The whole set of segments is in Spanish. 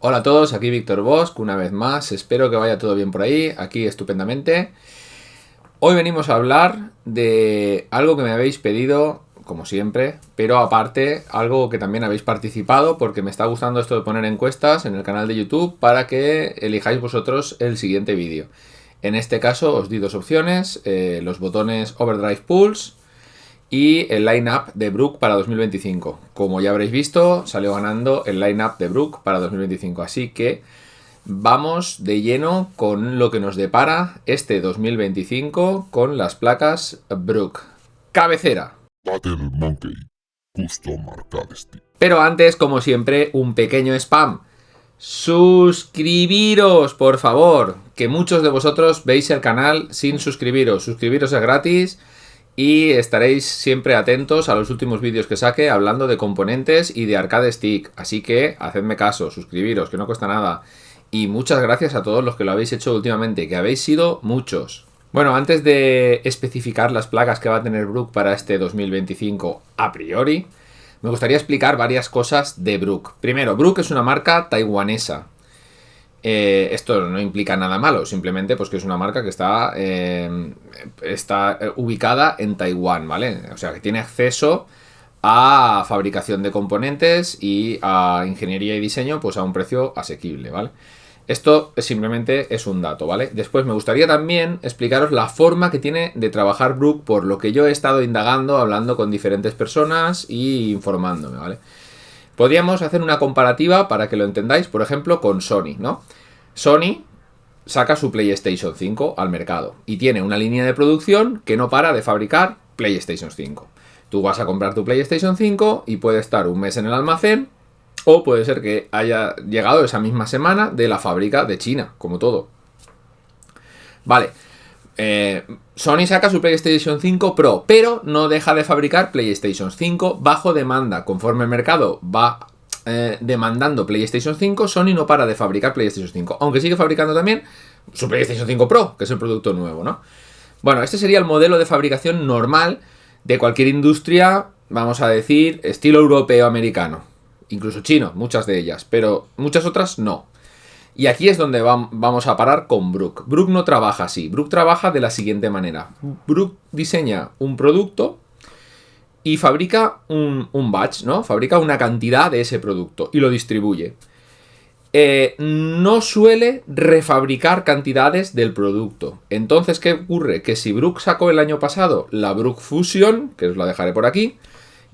Hola a todos, aquí Víctor Bosch, una vez más, espero que vaya todo bien por ahí, aquí estupendamente. Hoy venimos a hablar de algo que me habéis pedido, como siempre, pero aparte, algo que también habéis participado, porque me está gustando esto de poner encuestas en el canal de YouTube para que elijáis vosotros el siguiente vídeo. En este caso os di dos opciones, los botones Overdrive Pulse y el line-up de Brook para 2025. Como ya habréis visto, salió ganando el line-up de Brook para 2025. Así que vamos de lleno con lo que nos depara este 2025 con las placas Brook. Cabecera. Battle Monkey Custom Arcade Stick. Pero antes, como siempre, un pequeño spam. Suscribiros, por favor, que muchos de vosotros veis el canal sin suscribiros. Suscribiros es gratis. Y estaréis siempre atentos a los últimos vídeos que saque hablando de componentes y de Arcade Stick. Así que hacedme caso, suscribiros, que no cuesta nada. Y muchas gracias a todos los que lo habéis hecho últimamente, que habéis sido muchos. Bueno, antes de especificar las placas que va a tener Brook para este 2025 a priori, me gustaría explicar varias cosas de Brook. Primero, Brook es una marca taiwanesa. Esto no implica nada malo, simplemente pues que es una marca que está ubicada en Taiwán, ¿vale? O sea, que tiene acceso a fabricación de componentes y a ingeniería y diseño pues a un precio asequible, ¿vale? Esto simplemente es un dato, ¿vale? Después me gustaría también explicaros la forma que tiene de trabajar Brook, por lo que yo he estado indagando, hablando con diferentes personas y informándome, ¿vale? Podríamos hacer una comparativa para que lo entendáis, por ejemplo, con Sony, ¿no? Sony saca su PlayStation 5 al mercado y tiene una línea de producción que no para de fabricar PlayStation 5. Tú vas a comprar tu PlayStation 5 y puede estar un mes en el almacén, o puede ser que haya llegado esa misma semana de la fábrica de China, como todo. Vale. Sony saca su PlayStation 5 Pro, pero no deja de fabricar PlayStation 5 bajo demanda. Conforme el mercado va demandando PlayStation 5, Sony no para de fabricar PlayStation 5, aunque sigue fabricando también su PlayStation 5 Pro, que es el producto nuevo, ¿no? Bueno, este sería el modelo de fabricación normal de cualquier industria, vamos a decir, estilo europeo-americano, incluso chino, muchas de ellas, pero muchas otras no. Y aquí es donde vamos a parar con Brook. Brook no trabaja así. Brook trabaja de la siguiente manera. Brook diseña un producto y fabrica un batch, ¿no? Fabrica una cantidad de ese producto y lo distribuye. No suele refabricar cantidades del producto. Entonces, ¿qué ocurre? Que si Brook sacó el año pasado la Brook Fusion, que os la dejaré por aquí,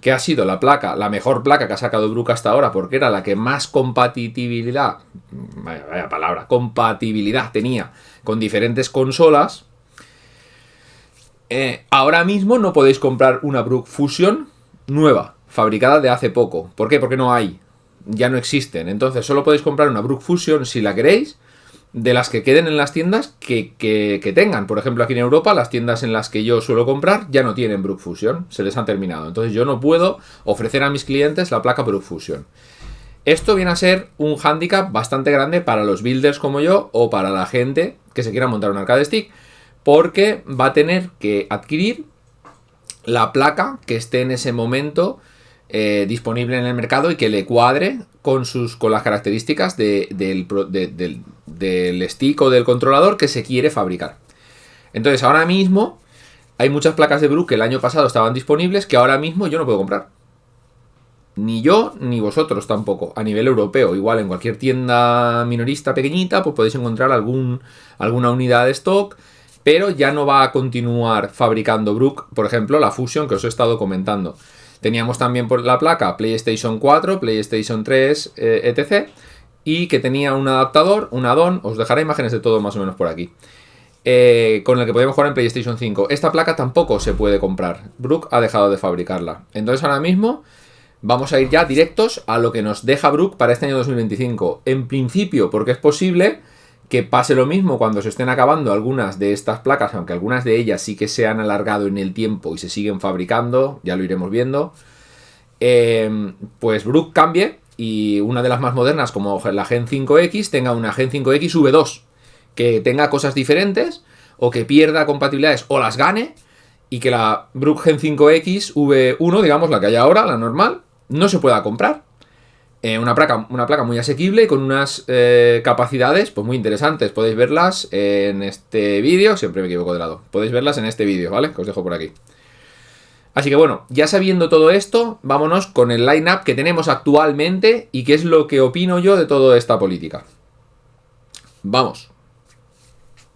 que ha sido la mejor placa que ha sacado Brook hasta ahora, porque era la que más compatibilidad tenía con diferentes consolas. Ahora mismo no podéis comprar una Brook Fusion nueva, fabricada de hace poco. ¿Por qué? Porque no hay, ya no existen. Entonces solo podéis comprar una Brook Fusion si la queréis, de las que queden en las tiendas que tengan. Por ejemplo, aquí en Europa, las tiendas en las que yo suelo comprar ya no tienen Brook Fusion, se les han terminado. Entonces yo no puedo ofrecer a mis clientes la placa Brook Fusion. Esto viene a ser un hándicap bastante grande para los builders como yo, o para la gente que se quiera montar un arcade stick, porque va a tener que adquirir la placa que esté en ese momento disponible en el mercado y que le cuadre con las características del stick o del controlador que se quiere fabricar. Entonces ahora mismo hay muchas placas de Brook que el año pasado estaban disponibles que ahora mismo yo no puedo comprar. Ni yo ni vosotros tampoco. A nivel europeo, igual en cualquier tienda minorista pequeñita pues podéis encontrar alguna unidad de stock, pero ya no va a continuar fabricando Brook, por ejemplo, la Fusion que os he estado comentando. Teníamos también por la placa PlayStation 4, PlayStation 3, etc. Y que tenía un adaptador, un add-on, os dejaré imágenes de todo más o menos por aquí, con el que podíamos jugar en PlayStation 5. Esta placa tampoco se puede comprar. Brook ha dejado de fabricarla. Entonces ahora mismo vamos a ir ya directos a lo que nos deja Brook para este año 2025. En principio, porque es posible que pase lo mismo cuando se estén acabando algunas de estas placas, aunque algunas de ellas sí que se han alargado en el tiempo y se siguen fabricando, ya lo iremos viendo. Pues Brook cambie y una de las más modernas, como la Gen 5X, tenga una Gen 5X V2, que tenga cosas diferentes, o que pierda compatibilidades o las gane, y que la Brook Gen 5X V1, digamos la que hay ahora, la normal, no se pueda comprar. Una placa muy asequible y con unas capacidades pues muy interesantes. Podéis verlas en este vídeo, siempre me equivoco de lado. Podéis verlas en este vídeo, ¿vale? Que os dejo por aquí. Así que bueno, ya sabiendo todo esto, vámonos con el line-up que tenemos actualmente y qué es lo que opino yo de toda esta política. Vamos.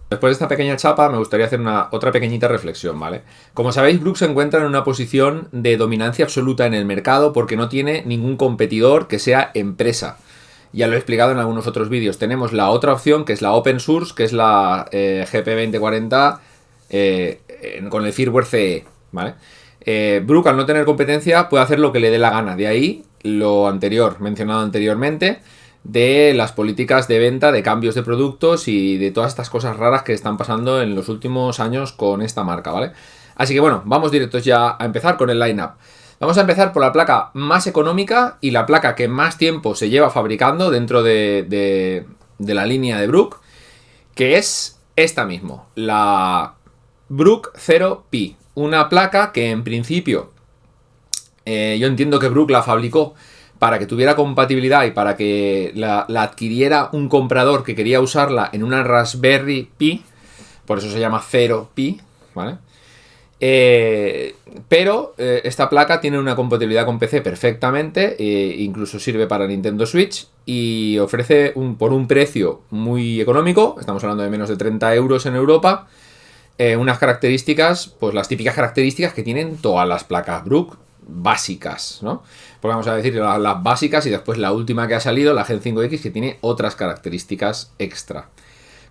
Después de esta pequeña chapa me gustaría hacer otra pequeñita reflexión, ¿vale? Como sabéis, Brook se encuentra en una posición de dominancia absoluta en el mercado porque no tiene ningún competidor que sea empresa. Ya lo he explicado en algunos otros vídeos. Tenemos la otra opción que es la open source, que es la GP2040 con el firmware CE, ¿vale? Brook, al no tener competencia, puede hacer lo que le dé la gana. De ahí lo anterior, mencionado anteriormente, de las políticas de venta, de cambios de productos y de todas estas cosas raras que están pasando en los últimos años con esta marca, ¿vale? Así que bueno, vamos directos ya a empezar con el line-up. Vamos a empezar por la placa más económica y la placa que más tiempo se lleva fabricando dentro de la línea de Brook, que es esta mismo, la Brook 0Pi. Una placa que en principio yo entiendo que Brook la fabricó para que tuviera compatibilidad y para que la adquiriera un comprador que quería usarla en una Raspberry Pi, por eso se llama 0Pi, ¿vale? Pero esta placa tiene una compatibilidad con PC perfectamente, incluso sirve para Nintendo Switch y ofrece por un precio muy económico, estamos hablando de menos de 30 euros en Europa, unas características, pues las típicas características que tienen todas las placas Brook básicas, ¿no? Pues vamos a decir las básicas y después la última que ha salido, la Gen 5X, que tiene otras características extra.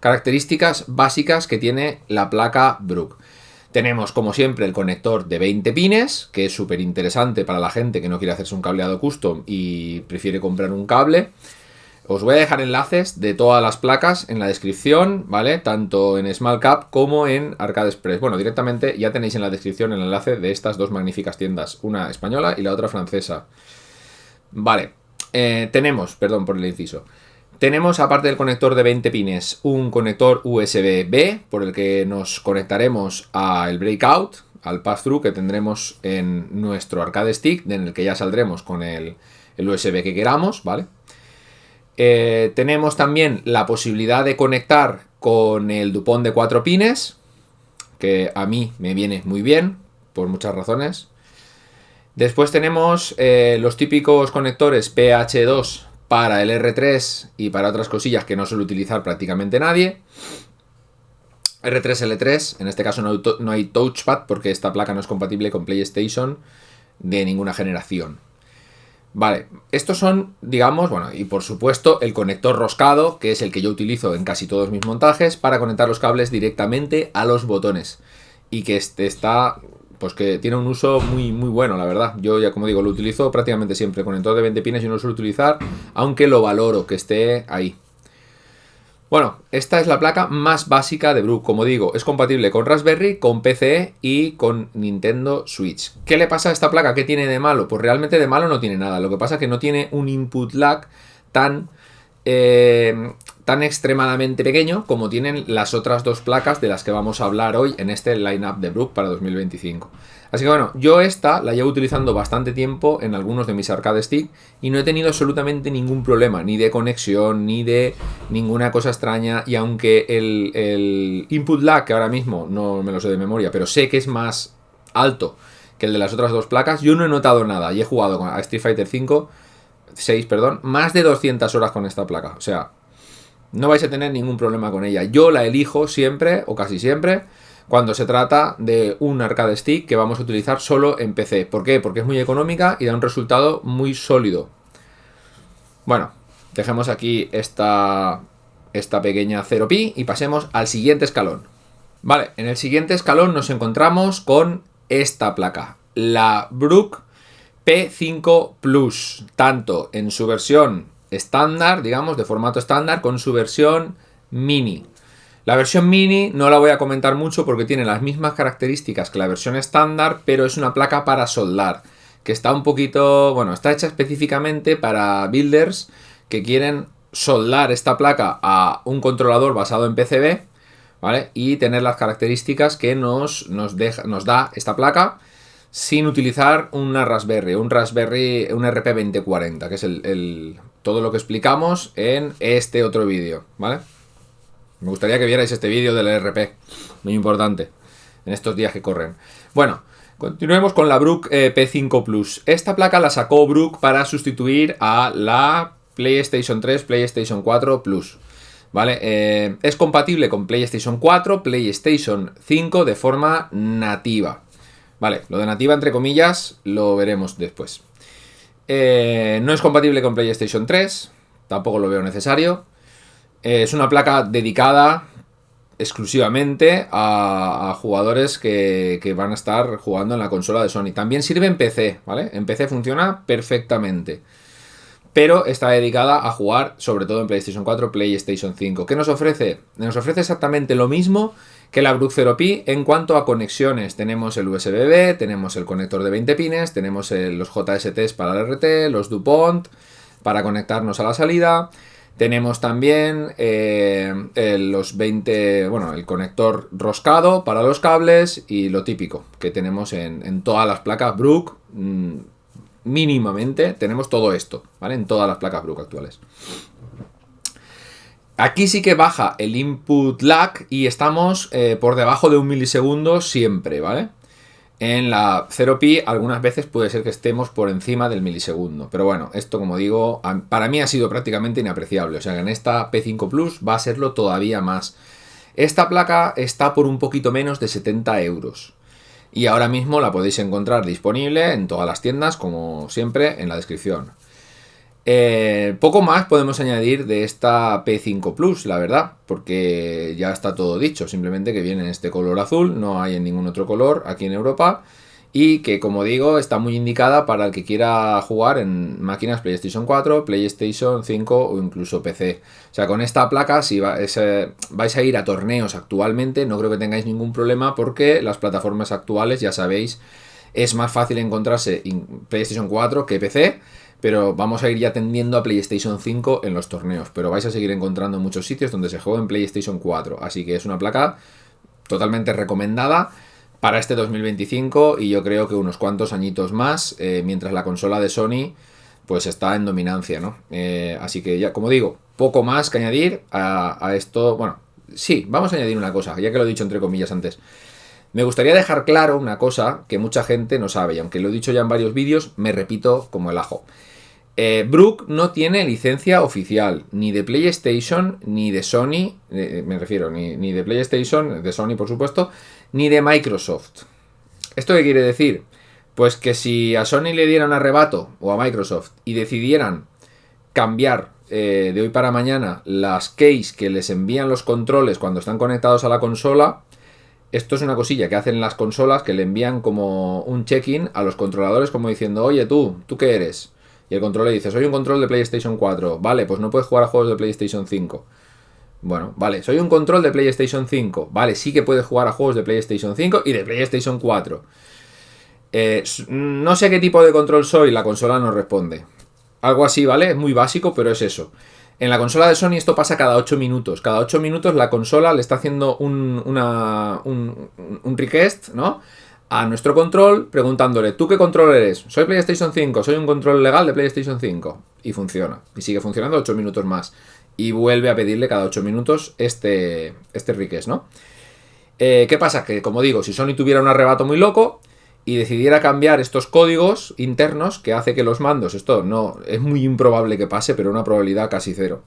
Características básicas que tiene la placa Brook. Tenemos, como siempre, el conector de 20 pines, que es súper interesante para la gente que no quiere hacerse un cableado custom y prefiere comprar un cable. Os voy a dejar enlaces de todas las placas en la descripción, ¿vale? Tanto en SmallCap como en Arcade Express. Bueno, directamente ya tenéis en la descripción el enlace de estas dos magníficas tiendas, una española y la otra francesa. Vale, tenemos, perdón por el inciso, tenemos aparte del conector de 20 pines un conector USB-B por el que nos conectaremos al Breakout, al pass-through que tendremos en nuestro Arcade Stick, en el que ya saldremos con el USB que queramos, ¿vale? Tenemos también la posibilidad de conectar con el Dupont de 4 pines, que a mí me viene muy bien, por muchas razones. Después tenemos los típicos conectores PH2 para el R3 y para otras cosillas que no suele utilizar prácticamente nadie. R3, L3, en este caso no hay touchpad porque esta placa no es compatible con PlayStation de ninguna generación. Vale, estos son, digamos, bueno, y por supuesto el conector roscado, que es el que yo utilizo en casi todos mis montajes para conectar los cables directamente a los botones. Y que pues que tiene un uso muy, muy bueno, la verdad. Yo ya, como digo, lo utilizo prácticamente siempre. Conector de 20 pines yo no lo suelo utilizar, aunque lo valoro que esté ahí. Bueno, esta es la placa más básica de Brook. Como digo, es compatible con Raspberry, con PC y con Nintendo Switch. ¿Qué le pasa a esta placa? ¿Qué tiene de malo? Pues realmente de malo no tiene nada. Lo que pasa es que no tiene un input lag tan extremadamente pequeño como tienen las otras dos placas de las que vamos a hablar hoy en este lineup de Brook para 2025. Así que bueno, yo esta la llevo utilizando bastante tiempo en algunos de mis arcade stick y no he tenido absolutamente ningún problema, ni de conexión, ni de ninguna cosa extraña. Y aunque el input lag, que ahora mismo no me lo sé de memoria, pero sé que es más alto que el de las otras dos placas, yo no he notado nada y he jugado a Street Fighter 6, más de 200 horas con esta placa. O sea, no vais a tener ningún problema con ella. Yo la elijo siempre, o casi siempre, cuando se trata de un arcade stick que vamos a utilizar solo en PC. ¿Por qué? Porque es muy económica y da un resultado muy sólido. Bueno, dejemos aquí esta pequeña 0Pi y pasemos al siguiente escalón. Vale, en el siguiente escalón nos encontramos con esta placa, la Brook P5 Plus, tanto en su versión estándar, digamos, de formato estándar, con su versión mini. La versión mini no la voy a comentar mucho porque tiene las mismas características que la versión estándar, pero es una placa para soldar, que está un poquito, bueno, está hecha específicamente para builders que quieren soldar esta placa a un controlador basado en PCB, ¿vale? Y tener las características que nos da esta placa sin utilizar una Raspberry, un RP2040, que es todo lo que explicamos en este otro vídeo, ¿vale? Me gustaría que vierais este vídeo del RP, muy importante, en estos días que corren. Bueno, continuemos con la Brook P5 Plus. Esta placa la sacó Brook para sustituir a la PlayStation 3, PlayStation 4 Plus. ¿Vale? Es compatible con PlayStation 4, PlayStation 5 de forma nativa. Vale, lo de nativa entre comillas lo veremos después. No es compatible con PlayStation 3, tampoco lo veo necesario. Es una placa dedicada exclusivamente a jugadores que van a estar jugando en la consola de Sony. También sirve en PC, ¿vale? En PC funciona perfectamente. Pero está dedicada a jugar sobre todo en PlayStation 4, PlayStation 5. ¿Qué nos ofrece? Nos ofrece exactamente lo mismo que la Brook Zero Pi en cuanto a conexiones. Tenemos el USB-B, tenemos el conector de 20 pines, tenemos los JSTs para el RT, los DuPont para conectarnos a la salida. Tenemos también los 20, bueno, el conector roscado para los cables y lo típico que tenemos en todas las placas Brook. Mínimamente tenemos todo esto, ¿vale? En todas las placas Brook actuales. Aquí sí que baja el input lag y estamos por debajo de 1 milisegundo siempre, ¿vale? En la Zero Pi algunas veces puede ser que estemos por encima del milisegundo. Pero bueno, esto como digo, para mí ha sido prácticamente inapreciable. O sea que en esta P5 Plus va a serlo todavía más. Esta placa está por un poquito menos de 70 euros. Y ahora mismo la podéis encontrar disponible en todas las tiendas, como siempre, en la descripción. Poco más podemos añadir de esta P5 Plus, la verdad, porque ya está todo dicho, simplemente que viene en este color azul, no hay en ningún otro color aquí en Europa, y que, como digo, está muy indicada para el que quiera jugar en máquinas PlayStation 4, PlayStation 5 o incluso PC. O sea, con esta placa, si vais a ir a torneos actualmente, no creo que tengáis ningún problema porque las plataformas actuales, ya sabéis, es más fácil encontrarse en PlayStation 4 que PC. Pero vamos a ir ya tendiendo a PlayStation 5 en los torneos. Pero vais a seguir encontrando muchos sitios donde se juega en PlayStation 4. Así que es una placa totalmente recomendada para este 2025. Y yo creo que unos cuantos añitos más. Mientras la consola de Sony pues está en dominancia, ¿no? Así que ya, como digo, poco más que añadir a esto. Bueno, sí, vamos a añadir una cosa. Ya que lo he dicho entre comillas antes. Me gustaría dejar claro una cosa que mucha gente no sabe. Y aunque lo he dicho ya en varios vídeos, me repito como el ajo. Brook no tiene licencia oficial, ni de PlayStation, ni de Sony, me refiero, ni de PlayStation, de Sony por supuesto, ni de Microsoft. ¿Esto qué quiere decir? Pues que si a Sony le dieran arrebato, o a Microsoft, y decidieran cambiar de hoy para mañana las keys que les envían los controles cuando están conectados a la consola, esto es una cosilla que hacen las consolas que le envían como un check-in a los controladores como diciendo, oye ¿tú qué eres? Y el control le dice, soy un control de PlayStation 4. Vale, pues no puedes jugar a juegos de PlayStation 5. Bueno, vale, soy un control de PlayStation 5. Vale, sí que puedes jugar a juegos de PlayStation 5 y de PlayStation 4. No sé qué tipo de control soy, la consola no responde. Algo así, ¿vale? Es muy básico, pero es eso. En la consola de Sony esto pasa cada 8 minutos. Cada 8 minutos la consola le está haciendo un request, ¿no? A nuestro control, preguntándole, ¿tú qué control eres? Soy PlayStation 5, soy un control legal de PlayStation 5. Y funciona. Y sigue funcionando 8 minutos más. Y vuelve a pedirle cada 8 minutos este request, ¿no? ¿Qué pasa? Que, como digo, si Sony tuviera un arrebato muy loco y decidiera cambiar estos códigos internos que hace que los mandos, esto no es muy improbable que pase, pero una probabilidad casi cero,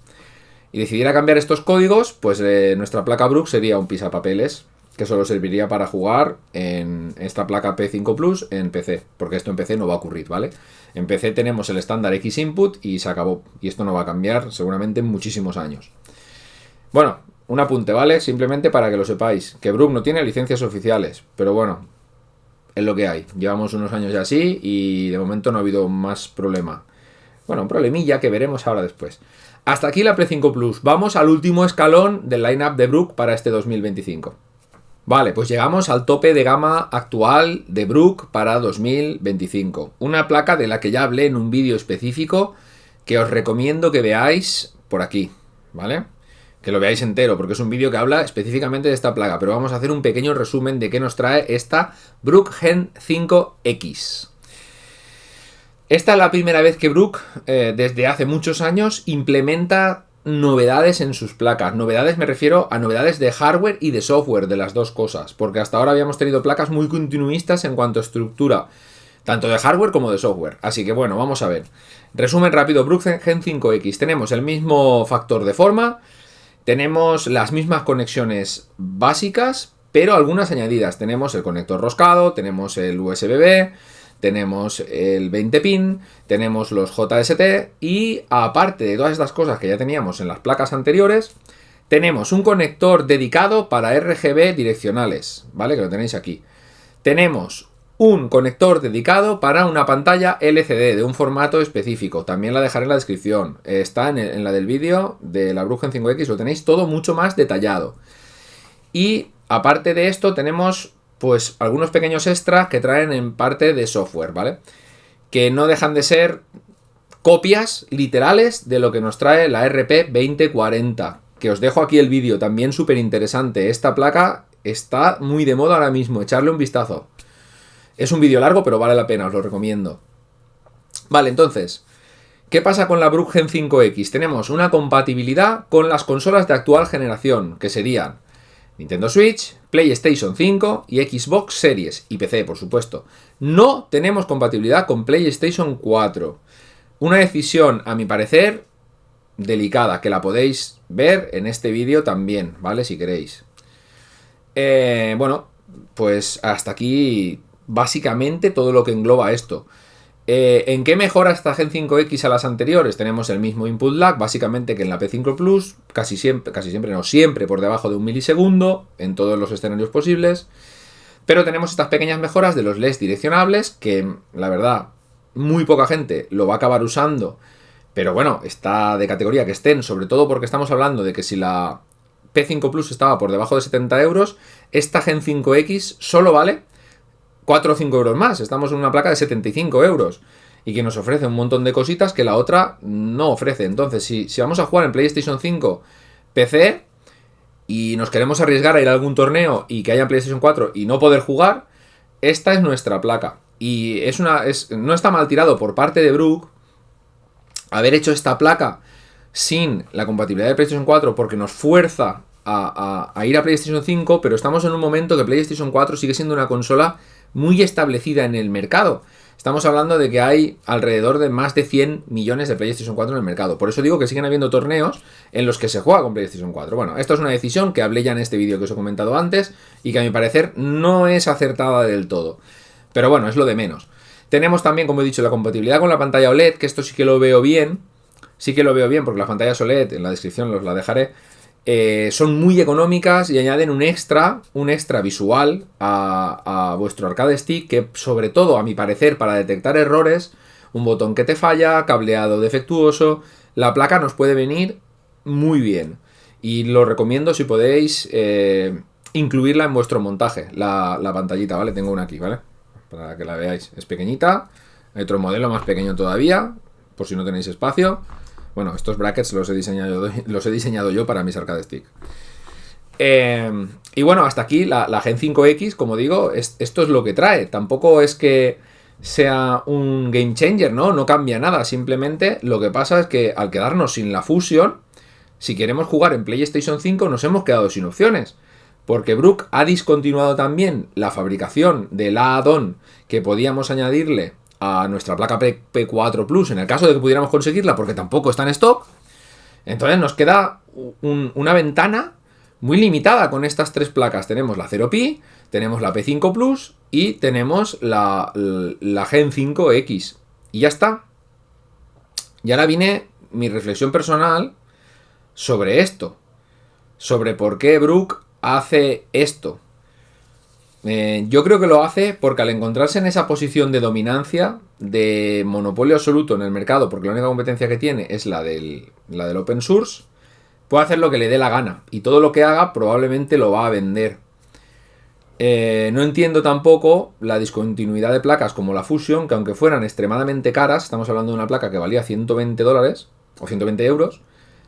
y decidiera cambiar estos códigos, pues nuestra placa Brook sería un pisapapeles que solo serviría para jugar en esta placa P5 Plus en PC, porque esto en PC no va a ocurrir, ¿vale? En PC tenemos el estándar X input y se acabó, y esto no va a cambiar seguramente en muchísimos años. Bueno, un apunte, ¿vale? Simplemente para que lo sepáis, que Brook no tiene licencias oficiales, pero bueno, es lo que hay. Llevamos unos años ya así y de momento no ha habido más problema. Bueno, un problemilla que veremos ahora después. Hasta aquí la P5 Plus. Vamos al último escalón del lineup de Brook para este 2025. Vale, pues llegamos al tope de gama actual de Brook para 2025. Una placa de la que ya hablé en un vídeo específico que os recomiendo que veáis por aquí, ¿vale? que lo veáis entero, porque es un vídeo que habla específicamente de esta placa, pero vamos a hacer un pequeño resumen de qué nos trae esta Brook Gen 5X. Esta es la primera vez que Brook, desde hace muchos años, implementa novedades en sus placas. Novedades me refiero a novedades de hardware y de software, de las dos cosas, porque hasta ahora habíamos tenido placas muy continuistas en cuanto a estructura, tanto de hardware como de software. Así que bueno, vamos a ver. Resumen rápido, Brook Gen 5X. Tenemos el mismo factor de forma, tenemos las mismas conexiones básicas, pero algunas añadidas. Tenemos el conector roscado, tenemos el USB-B, tenemos el 20 pin, tenemos los JST y aparte de todas estas cosas que ya teníamos en las placas anteriores, tenemos un conector dedicado para RGB direccionales, ¿vale? Que lo tenéis aquí. Tenemos un conector dedicado para una pantalla LCD de un formato específico. También la dejaré en la descripción. Está en la del vídeo de la Brook Gen 5X. Lo tenéis todo mucho más detallado. Y aparte de esto tenemos pues algunos pequeños extras que traen en parte de software, ¿vale? Que no dejan de ser copias literales de lo que nos trae la RP2040. Que os dejo aquí el vídeo, también súper interesante. Esta placa está muy de moda ahora mismo. Echarle un vistazo. Es un vídeo largo, pero vale la pena, os lo recomiendo. Vale, entonces, ¿qué pasa con la Brook Gen 5X? Tenemos una compatibilidad con las consolas de actual generación, que serían Nintendo Switch, PlayStation 5 y Xbox Series, y PC, por supuesto. No tenemos compatibilidad con PlayStation 4. Una decisión, a mi parecer, delicada, que la podéis ver en este vídeo también, ¿vale? Si queréis. Bueno, pues hasta aquí básicamente todo lo que engloba esto. ¿En qué mejora esta Gen 5X a las anteriores? Tenemos el mismo input lag, básicamente que en la P5 Plus, casi siempre por debajo de 1 milisegundo, en todos los escenarios posibles. Pero tenemos estas pequeñas mejoras de los LEDs direccionables, que la verdad, muy poca gente lo va a acabar usando. Pero bueno, está de categoría que estén, sobre todo porque estamos hablando de que si la P5 Plus estaba por debajo de 70 euros, esta Gen 5X solo vale 4 o 5 euros más. Estamos en una placa de 75 euros y que nos ofrece un montón de cositas que la otra no ofrece. Entonces, si vamos a jugar en PlayStation 5 PC y nos queremos arriesgar a ir a algún torneo y que haya en PlayStation 4 y no poder jugar, esta es nuestra placa. Y no está mal tirado por parte de Brook haber hecho esta placa sin la compatibilidad de PlayStation 4 porque nos fuerza a ir a PlayStation 5, pero estamos en un momento que PlayStation 4 sigue siendo una consola muy establecida en el mercado. Estamos hablando de que hay alrededor de más de 100 millones de PlayStation 4 en el mercado. Por eso digo que siguen habiendo torneos en los que se juega con PlayStation 4. Bueno, esto es una decisión que hablé ya en este vídeo que os he comentado antes y que a mi parecer no es acertada del todo. Pero bueno, es lo de menos. Tenemos también, como he dicho, la compatibilidad con la pantalla OLED, que esto sí que lo veo bien. Sí que lo veo bien porque las pantallas OLED, en la descripción os la dejaré, son muy económicas y añaden un extra visual a vuestro arcade stick que, sobre todo a mi parecer, para detectar errores, un botón que te falla, cableado defectuoso, la placa nos puede venir muy bien y lo recomiendo si podéis incluirla en vuestro montaje, la pantallita, ¿vale? Tengo una aquí, ¿vale? Para que la veáis, es pequeñita, hay otro modelo más pequeño todavía, por si no tenéis espacio. Bueno, estos brackets los he diseñado yo para mis arcade stick. Y bueno, hasta aquí la Gen 5X, como digo, esto es lo que trae. Tampoco es que sea un game changer, ¿no? No cambia nada. Simplemente lo que pasa es que al quedarnos sin la Fusion, si queremos jugar en PlayStation 5 nos hemos quedado sin opciones. Porque Brook ha discontinuado también la fabricación del add-on que podíamos añadirle a nuestra placa P4 Plus en el caso de que pudiéramos conseguirla, porque tampoco está en stock. Entonces nos queda una ventana muy limitada con estas tres placas. Tenemos la 0Pi, tenemos la P5 Plus y tenemos la Gen 5X. Y ya está. Y ahora viene mi reflexión personal sobre esto. Sobre por qué Brook hace esto. Yo creo que lo hace porque al encontrarse en esa posición de dominancia, de monopolio absoluto en el mercado, porque la única competencia que tiene es la del open source, puede hacer lo que le dé la gana y todo lo que haga probablemente lo va a vender. No entiendo tampoco la discontinuidad de placas como la Fusion, que aunque fueran extremadamente caras, estamos hablando de una placa que valía $120 o 120 euros,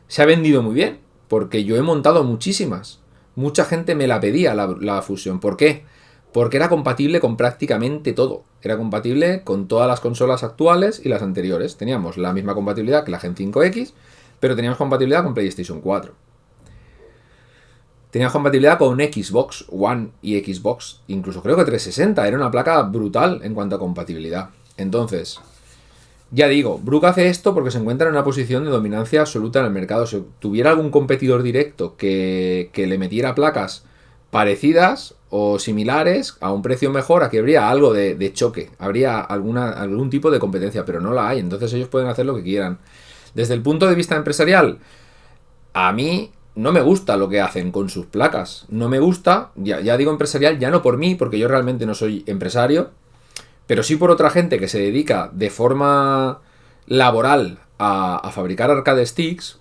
se ha vendido muy bien. porque yo he montado muchísimas. Mucha gente me la pedía la Fusion. ¿Por qué? Porque era compatible con prácticamente todo. Era compatible con todas las consolas actuales y las anteriores. Teníamos la misma compatibilidad que la Gen 5X, pero teníamos compatibilidad con PlayStation 4. Tenía compatibilidad con Xbox One y Xbox, incluso creo que 360. Era una placa brutal en cuanto a compatibilidad. Entonces, ya digo, Brook hace esto porque se encuentra en una posición de dominancia absoluta en el mercado. Si tuviera algún competidor directo que le metiera placas parecidas o similares a un precio mejor, aquí habría algo de choque, habría algún tipo de competencia, pero no la hay. Entonces ellos pueden hacer lo que quieran. Desde el punto de vista empresarial, a mí no me gusta lo que hacen con sus placas. No me gusta, ya digo empresarial, ya no por mí, porque yo realmente no soy empresario, pero sí por otra gente que se dedica de forma laboral a fabricar arcade sticks,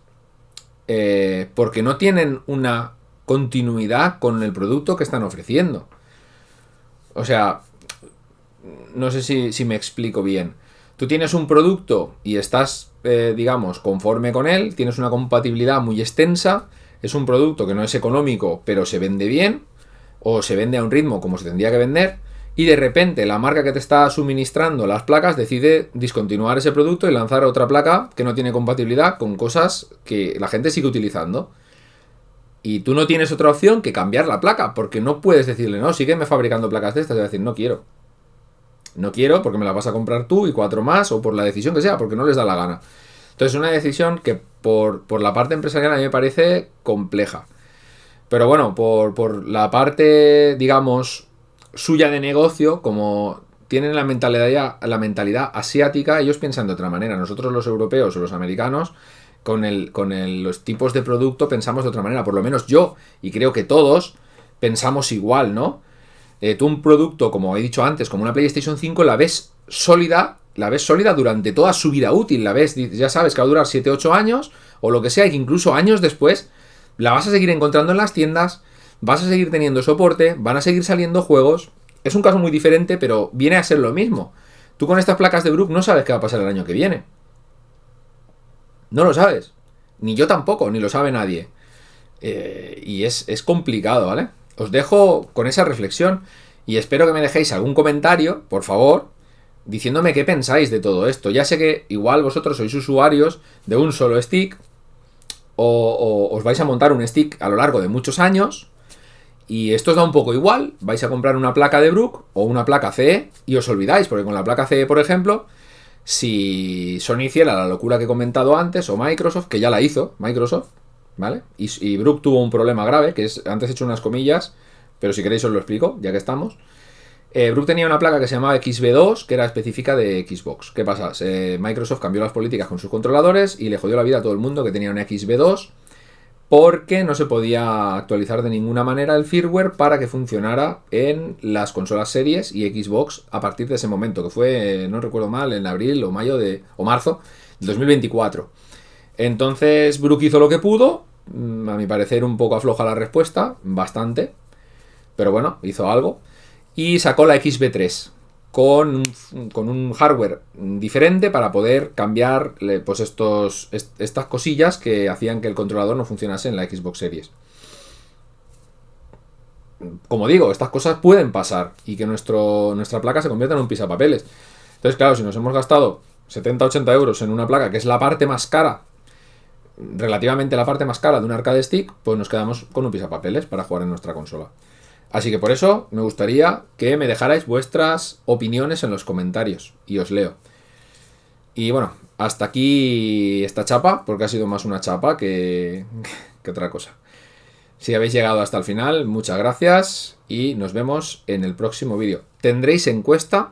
porque no tienen una continuidad con el producto que están ofreciendo. O sea, no sé si me explico bien. Tú tienes un producto y estás, digamos, conforme con él, tienes una compatibilidad muy extensa, es un producto que no es económico, pero se vende bien, o se vende a un ritmo como se tendría que vender, y de repente la marca que te está suministrando las placas decide discontinuar ese producto y lanzar otra placa que no tiene compatibilidad con cosas que la gente sigue utilizando. Y tú no tienes otra opción que cambiar la placa, porque no puedes decirle, no, sígueme fabricando placas de estas, y decir, no quiero. No quiero porque me la vas a comprar tú y 4 más, o por la decisión que sea, porque no les da la gana. Entonces es una decisión que por la parte empresarial a mí me parece compleja. Pero bueno, por la parte, digamos, suya de negocio, como tienen la mentalidad asiática, ellos piensan de otra manera. Nosotros los europeos o los americanos, los tipos de producto pensamos de otra manera. Por lo menos yo, y creo que todos, pensamos igual, ¿no? Tú un producto, como he dicho antes, como una PlayStation 5, la ves sólida durante toda su vida útil. La ves, ya sabes que va a durar 7-8 años, o lo que sea, y que incluso años después la vas a seguir encontrando en las tiendas, vas a seguir teniendo soporte, van a seguir saliendo juegos. Es un caso muy diferente, pero viene a ser lo mismo. Tú con estas placas de Brook no sabes qué va a pasar el año que viene. No lo sabes. Ni yo tampoco, ni lo sabe nadie. Y es complicado, ¿vale? Os dejo con esa reflexión y espero que me dejéis algún comentario, por favor, diciéndome qué pensáis de todo esto. Ya sé que igual vosotros sois usuarios de un solo stick o os vais a montar un stick a lo largo de muchos años y esto os da un poco igual. Vais a comprar una placa de Brook o una placa CE y os olvidáis, porque con la placa CE, por ejemplo, si Sony hiciera la locura que he comentado antes, o Microsoft, que ya la hizo Microsoft, ¿vale? Y Brook tuvo un problema grave, que es, antes he hecho unas comillas, pero si queréis os lo explico, ya que estamos. Brook tenía una placa que se llamaba XB2, que era específica de Xbox. ¿Qué pasa? Microsoft cambió las políticas con sus controladores y le jodió la vida a todo el mundo que tenía una XB2, porque no se podía actualizar de ninguna manera el firmware para que funcionara en las consolas series y Xbox a partir de ese momento, que fue, no recuerdo mal, en abril o marzo del 2024. Entonces Brook hizo lo que pudo, a mi parecer un poco afloja la respuesta, bastante, pero bueno, hizo algo, y sacó la XB3 con un hardware diferente para poder cambiar pues estas cosillas que hacían que el controlador no funcionase en la Xbox Series. Como digo, estas cosas pueden pasar y que nuestra placa se convierta en un pisapapeles. Entonces, claro, si nos hemos gastado 70-80 euros en una placa que es la parte más cara, relativamente la parte más cara de un arcade stick, pues nos quedamos con un pisapapeles para jugar en nuestra consola. Así que por eso me gustaría que me dejarais vuestras opiniones en los comentarios y os leo. Y bueno, hasta aquí esta chapa, porque ha sido más una chapa que otra cosa. Si habéis llegado hasta el final, muchas gracias y nos vemos en el próximo vídeo. Tendréis encuesta,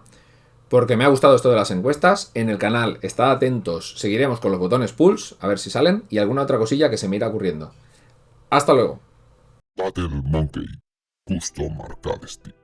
porque me ha gustado esto de las encuestas. En el canal, estad atentos, seguiremos con los botones pulse, a ver si salen, y alguna otra cosilla que se me irá ocurriendo. Hasta luego. Battle Monkey Custom Arcade Stick.